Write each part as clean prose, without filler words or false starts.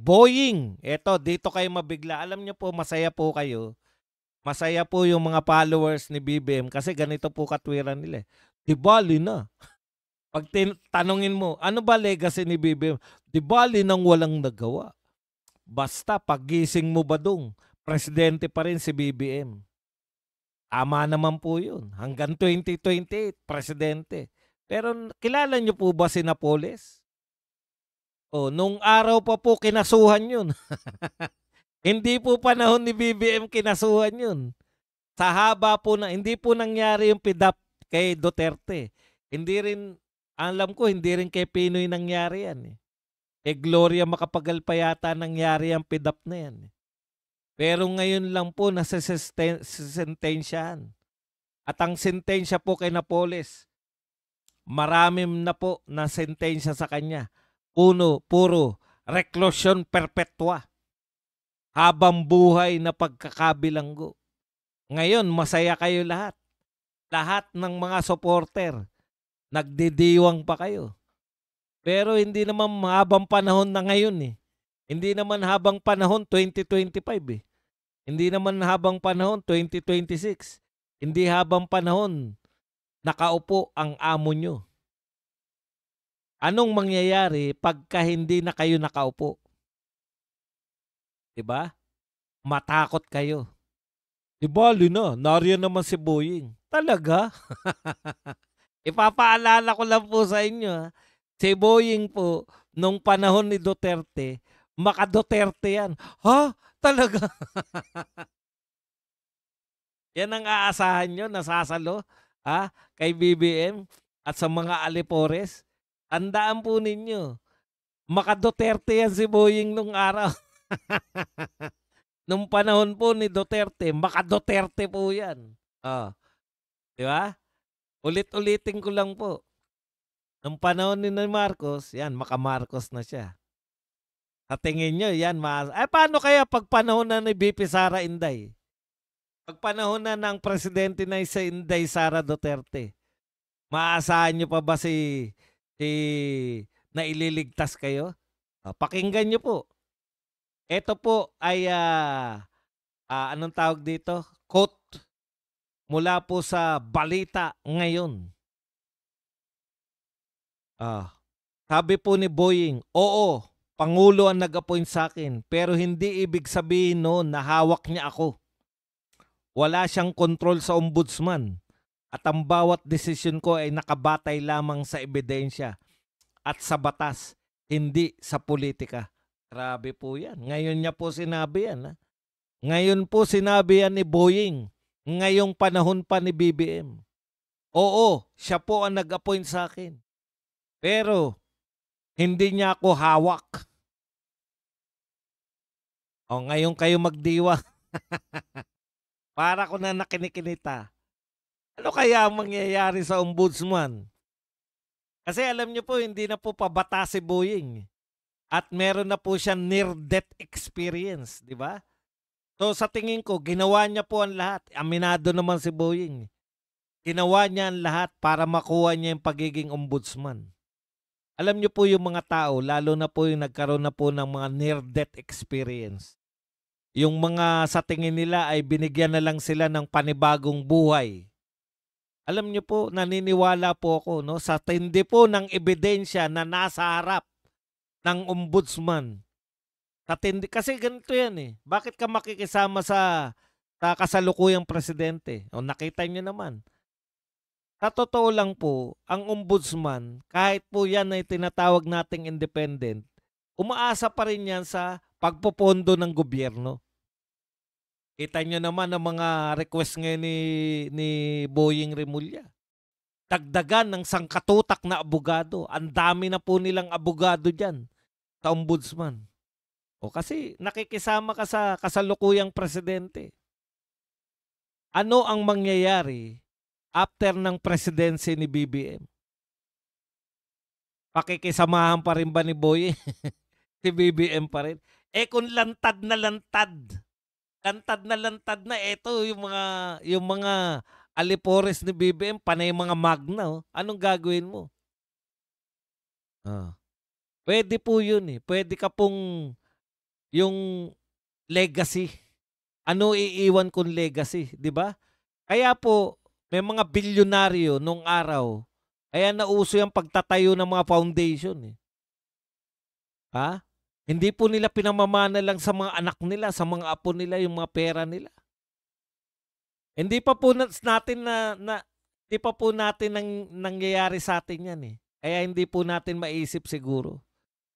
Boying, eto dito kayo mabigla. Alam niyo po masaya po kayo. Masaya po yung mga followers ni BBM kasi ganito po katwiran nila, eh. Di bali na. Pag tanungin mo, ano ba legacy ni BBM? Di bali nang walang nagawa. Basta paggising mo ba dong, presidente pa rin si BBM. Tama naman po yun. Hanggang 2028, presidente. Pero kilala niyo po ba si Napoles? O, nung araw pa po kinasuhan yun. Hindi po panahon ni BBM kinasuhan yun. Sa haba po na, hindi po nangyari yung PDAP kay Duterte. Hindi rin, alam ko, hindi rin kay Pinoy nangyari yan. Eh. Kay Gloria Macapagal pa yata nangyari ang PDAP na yan. Eh. Pero ngayon lang po nasisentensyahan. At ang sentensya po kay Napoles, marami na po na sentensya sa kanya. Puro reclusion perpetua. Habang buhay na pagkakabilanggo. Ngayon, masaya kayo lahat. Lahat ng mga supporter, nagdidiwang pa kayo. Pero hindi naman habang panahon na ngayon eh. Hindi naman habang panahon 2025 eh. Hindi naman habang panahon 2026. Hindi habang panahon nakaupo ang amo nyo. Anong mangyayari pagka hindi na kayo nakaupo? Diba? Matakot kayo. Di bali na, nariyan naman si Boying. Talaga? Ipapaalala ko lang po sa inyo, ha? Si Boying po, nung panahon ni Duterte, maka-Duterte yan. Ha? Talaga? Yan ang aasahan nyo, nasasalo, ha? Kay BBM at sa mga alipores. Tandaan po ninyo, maka-Duterte yan si Boying nung araw. Nung panahon po ni Duterte, maka-Duterte po yan. Oh, di ba? Ulit-ulitin ko lang po. Nung panahon ni Marcos, yan, maka-Marcos na siya. Sa tingin nyo, yan, paano kaya pag panahon na ni BP Sara Inday? Pag panahon na ng presidente na si Inday Sara Duterte, maasahan nyo pa ba si na ililigtas kayo? Pakinggan nyo po. Ito po ay, anong tawag dito? Quote mula po sa Balita Ngayon. Sabi po ni Boying, oo, Pangulo ang nag-appoint sa akin, pero hindi ibig sabihin noon na hawak niya ako. Wala siyang kontrol sa ombudsman at ang bawat desisyon ko ay nakabatay lamang sa ebidensya at sa batas, hindi sa politika. Grabe po yan. Ngayon niya po sinabi yan. Ha? Ngayon po sinabi yan ni Boying. Ngayong panahon pa ni BBM. Oo, siya po ang nag-appoint sa akin. Pero, hindi niya ako hawak. O, ngayon kayo magdiwa. Para ko na nakinikinita. Ano kaya ang mangyayari sa ombudsman? Kasi alam niyo po, hindi na po pabata si Boying. At meron na po siya near-death experience, di ba? So sa tingin ko, ginawa niya po ang lahat. Aminado naman si Boying. Ginawa niya ang lahat para makuha niya yung pagiging ombudsman. Alam niyo po yung mga tao, lalo na po yung nagkaroon na po ng mga near-death experience. Yung mga sa tingin nila ay binigyan na lang sila ng panibagong buhay. Alam niyo po, naniniwala po ako, no, sa tindi po ng ebidensya na nasa harap ng ombudsman. Kasi ganito yan eh. Bakit ka makikisama sa kasalukuyang presidente? O nakita nyo naman. Sa totoo lang po, ang ombudsman, kahit po yan ay tinatawag nating independent, umaasa pa rin yan sa pagpopondo ng gobyerno. Kita nyo naman ang mga request ngayon ni Boying Remulla. Dagdagan ng sangkatutak na abogado. Ang dami na po nilang abogado dyan sa ombudsman. O kasi nakikisama ka sa kasalukuyang presidente. Ano ang mangyayari after ng presidency ni BBM? Pakikisamahan pa rin ba ni Boy si BBM pa rin? Eh kung lantad na ito yung mga alipores ni BBM, panay mga magna, oh. Anong gagawin mo? Pwede po yun eh. Pwede ka pong yung legacy. Ano iiwan kong legacy, 'di ba? Kaya po may mga bilyonaryo nung araw, kaya nauso yung pagtatayo ng mga foundation eh. Ha? Hindi po nila pinamamana lang sa mga anak nila, sa mga apo nila yung mga pera nila. Hindi pa po natin hindi pa po natin nangyayari sa atin 'yan eh. Kaya hindi po natin maisip siguro.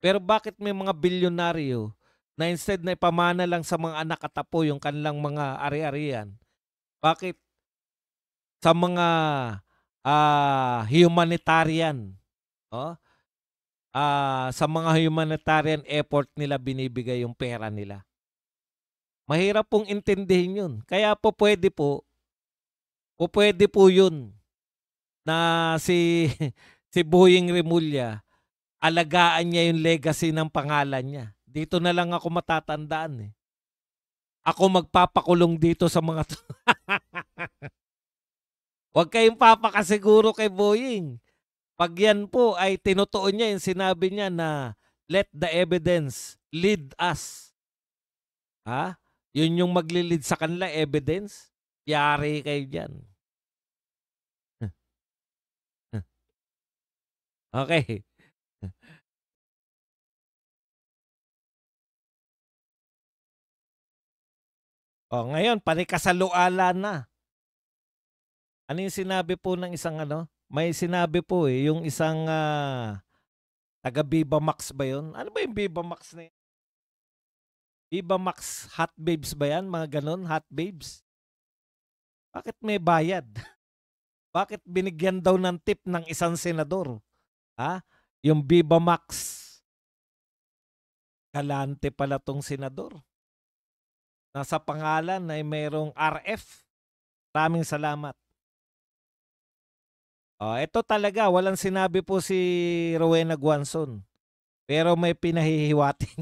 Pero bakit may mga bilyonaryo na instead na ipamana lang sa mga anak at apo yung kanilang mga ari-arian, bakit sa mga humanitarian, oh, sa mga humanitarian effort nila binibigay yung pera nila? Mahirap pong intindihin yun. Kaya po pwede po yun na si si Boying Remulla, alagaan niya yung legacy ng pangalan niya. Dito na lang ako matatandaan eh. Ako magpapakulong dito sa mga to. Huwag kayong papakasiguro kay Boying. Pag yan po ay tinutuon niya yung sinabi niya na let the evidence lead us. Ha? Yun yung maglilid sa kanila, evidence. Yari kayo dyan. Okay. Ngayon, panikasaluala na. Ano yung sinabi po ng isang ano? May sinabi po eh, yung isang taga Viva Max ba yun? Ano ba yung Viva Max na yun? Viva Max Hot Babes ba yan? Mga ganon, Hot Babes? Bakit may bayad? Bakit binigyan daw ng tip ng isang senador? Ha? Yung Viva Max. Galante pala tong senador. Nasa pangalan ay mayroong RF. Maraming salamat. Ito talaga, walang sinabi po si Rowena Guanzon. Pero may pinahihiwating.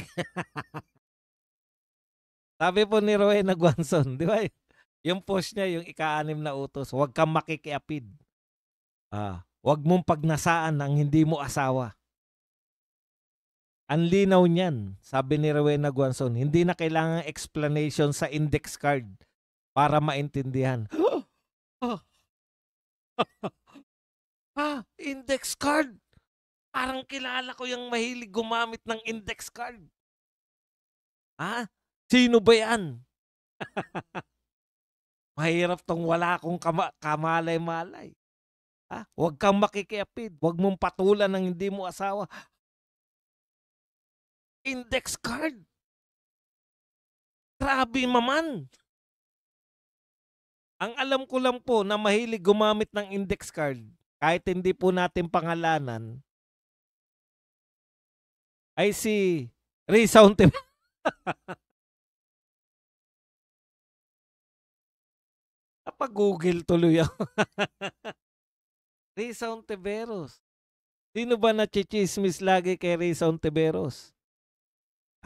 Sabi po ni Rowena Guanzon, di ba? Yung post niya, yung ika-6 na utos, huwag kang makikiapid. Huwag mong pagnasaan ang hindi mo asawa. Ang linaw niyan, sabi ni Rowena Guanzon, hindi na kailangang explanation sa index card para maintindihan. Index card? Parang kilala ko yung mahilig gumamit ng index card. Sino ba yan? Mahirap tong wala akong kamalay-malay. Huwag kang makikiapid. Huwag mong patulan ng hindi mo asawa. Index card? Grabe maman. Ang alam ko lang po na mahilig gumamit ng index card, kahit hindi po natin pangalanan, ay si Risa Ontiveros. Napag-google tuloy ako. Risa Ontiveros. Sino ba nachichismis lagi kay Risa Ontiveros?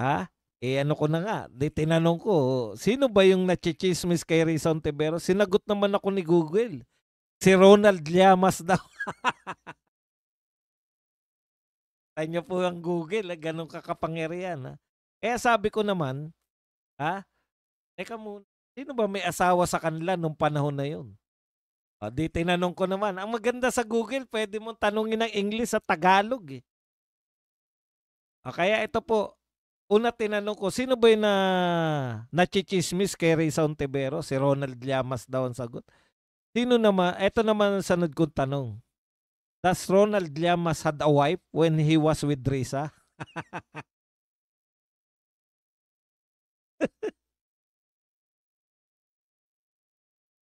Ano ko na nga, tinanong ko, sino ba yung nachichismis kay Risa Ontiveros? Sinagot naman ako ni Google. Si Ronald Llamas daw. Kanya po ang Google, ganun kakapangyarihan. Kaya sabi ko naman, teka muna, sino ba may asawa sa kanila nung panahon na yun? Di tinanong ko naman. Ang maganda sa Google, pwede mong tanungin ng English at Tagalog eh. Kaya ito po, una tinanong ko, sino ba yung nachichismis kay Risa Ontiveros? Si Ronald Llamas daw ang sagot. Sino naman? Ito naman ang sunod kong tanong. Does Ronald Llamas had a wife when he was with Risa?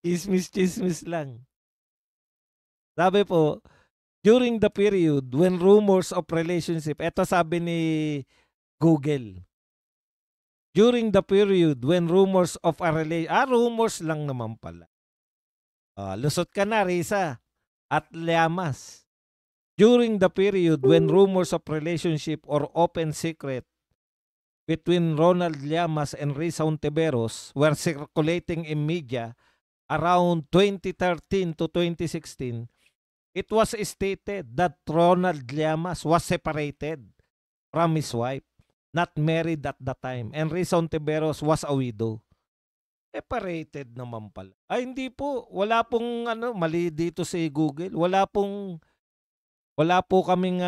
Chismis lang. Sabi po, during the period when rumors of relationship, eto sabi ni Google, during the period when rumors of a relationship, rumors lang naman pala. Lusot ka na, Risa at Llamas. During the period when rumors of relationship or open secret between Ronald Llamas and Risa Ontiveros were circulating in media around 2013 to 2016, it was stated that Ronald Llamas was separated from his wife. not married at the time. And Riza Ontiveros was a widow. Separated naman pala. Ay, hindi po. Wala pong mali dito sa Google. Wala po kaming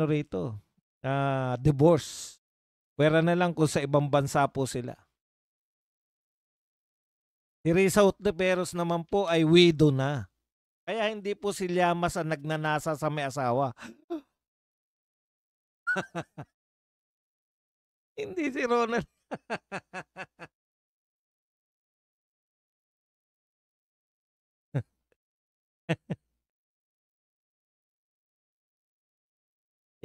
rito. Divorce. Pwera na lang kung sa ibang bansa po sila. Si Riza Ontiveros naman po ay widow na. Kaya hindi po si Llamas ang nagnanasa sa may asawa. Hindi si Ronald.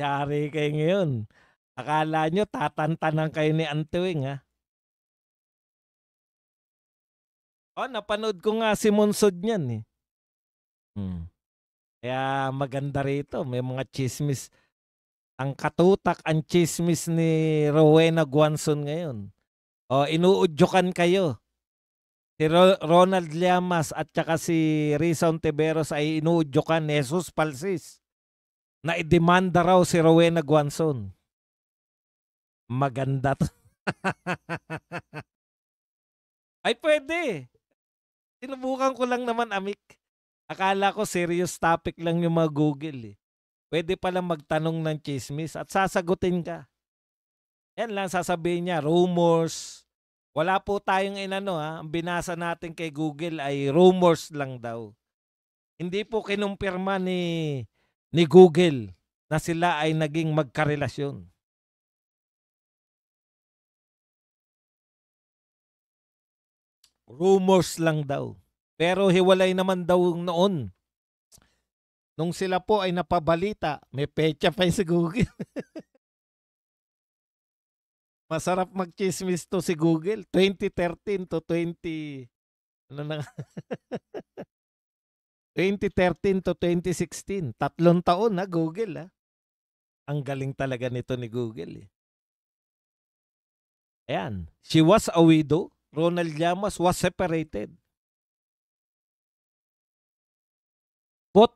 Yari kayo ngayon. Akala nyo tatantanan kayo ni Antuwing, ha? Napanood ko nga si Monsod niyan eh. Kaya maganda rito. May mga chismis. Ang katutak, ang chismis ni Rowena Guanzon ngayon. Inuudyokan kayo. Si Ronald Llamas at saka si Riza Ontiveros ay inuudyokan ni Jesus Palsis na idemanda raw si Rowena Guanzon. Maganda to. Ay, pwede. Sinubukan ko lang naman, Amik. Akala ko serious topic lang yung mga Google eh. Pwede palang magtanong ng chismis at sasagutin ka. Yan lang sasabihin niya, rumors. Wala po tayong Ang binasa natin kay Google ay rumors lang daw. Hindi po kinumpirma ni Google na sila ay naging magkarelasyon. Rumors lang daw. Pero hiwalay naman daw noon. Nung sila po ay napabalita, may petsa pa sa Google. Masarap mag-chismis to si Google. 2013 to 2013 to 2016. 3 taon na Google, ha. Ang galing talaga nito ni Google, eh. Ayan. She was a widow. Ronald Llamas was separated. Both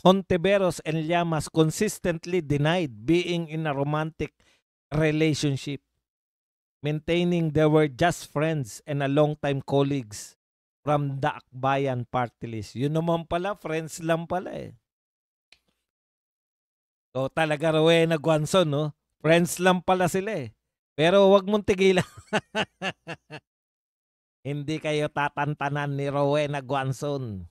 Ontiveros and Llamas consistently denied being in a romantic relationship, maintaining they were just friends and a long-time colleagues from the Akbayan party list. Yun naman pala, friends lang pala eh. So talaga Rowena Guanzon, no? Friends lang pala sila eh. Pero wag mong tigilan. Hindi kayo tatantanan ni Rowena Guanzon.